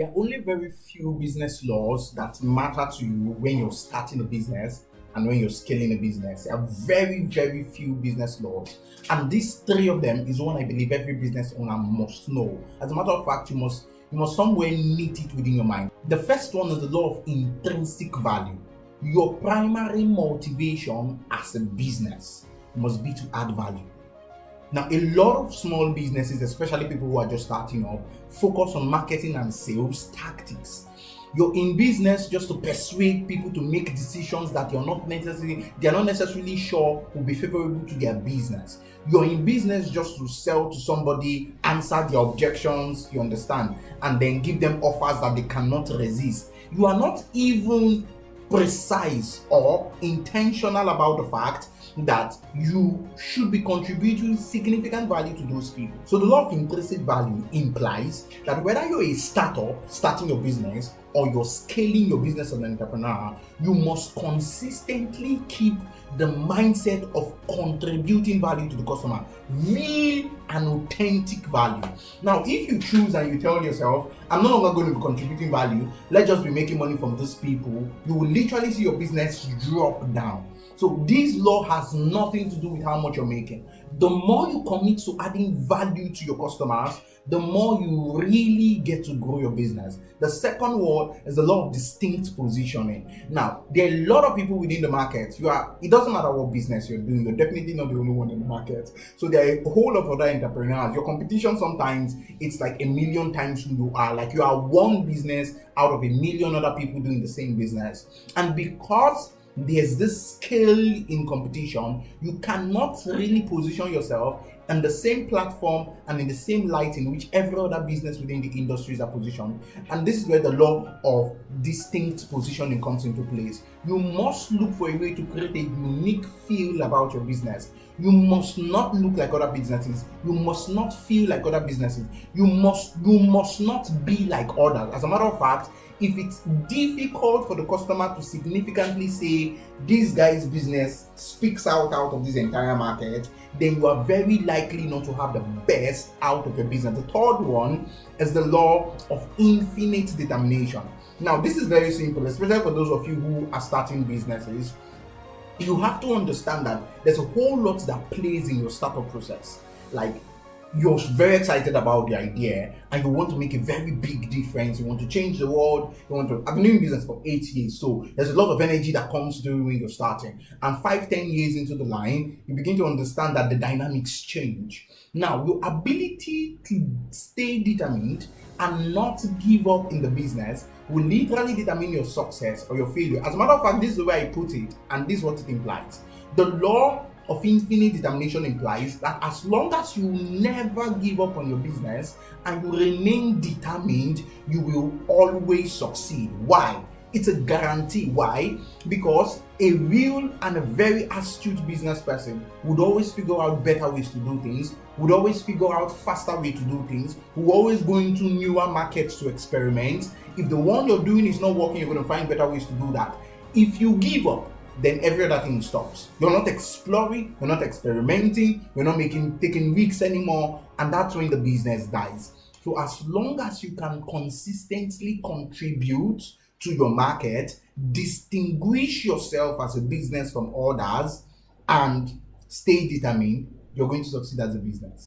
There are only very few business laws that matter to you when you're starting a business and when you're scaling a business. There are very, very few business laws. And these three of them is one I believe every business owner must know. As a matter of fact, you must somewhere knit it within your mind. The first one is the law of intrinsic value. Your primary motivation as a business must be to add value. Now, a lot of small businesses, especially people who are just starting up, focus on marketing and sales tactics. You're in business just to persuade people to make decisions that they are not necessarily sure will be favorable to their business. You're in business just to sell to somebody, answer their objections, you understand, and then give them offers that they cannot resist. You are not even precise or intentional about the fact that you should be contributing significant value to those people. So the law of intrinsic value implies that whether you're a startup starting your business or you're scaling your business as an entrepreneur, you must consistently keep the mindset of contributing value to the customer, real and authentic value. Now, if you choose and you tell yourself, I'm no longer going to be contributing value, let's just be making money from these people, you will literally see your business drop down. So this law has nothing to do with how much you're making. The more you commit to adding value to your customers, the more you really get to grow your business. The second one is the law of distinct positioning. Now, there are a lot of people within the market. It doesn't matter what business you're doing, you're definitely not the only one in the market. So there are a whole lot of other entrepreneurs. Your competition sometimes it's like a million times who you are. Like you are one business out of a million other people doing the same business. And because there's this scale in competition, you cannot really position yourself on the same platform and in the same light in which every other business within the industries are positioned. And this is where the law of distinct positioning comes into place. You must look for a way to create a unique feel about your business. You must not look like other businesses. You must not feel like other businesses. You must not be like others. As a matter of fact, if it's difficult for the customer to significantly say this guy's business speaks out of this entire market, then you are very likely not to have the best out of your business. The third one is the law of infinite determination. Now, this is very simple, especially for those of you who are starting businesses. You have to understand that there's a whole lot that plays in your startup process. Like, you're very excited about the idea and you want to make a very big difference. You want to change the world. I've been doing business for 8 years, so there's a lot of energy that comes through when you're starting. And 5-10 years into the line, you begin to understand that the dynamics change. Now, your ability to stay determined and not give up in the business will literally determine your success or your failure. As a matter of fact, this is the way I put it, and this is what it implies. The law of infinite determination implies that as long as you never give up on your business and you remain determined, you will always succeed. Why? It's a guarantee. Why? Because a real and a very astute business person would always figure out better ways to do things, would always figure out faster way to do things, will always go into newer markets to experiment. If the one you're doing is not working, you're going to find better ways to do that. If you give up, then every other thing stops. You're not exploring, you're not experimenting, you're not taking risks anymore, and that's when the business dies. So as long as you can consistently contribute to your market, distinguish yourself as a business from others, and stay determined, you're going to succeed as a business.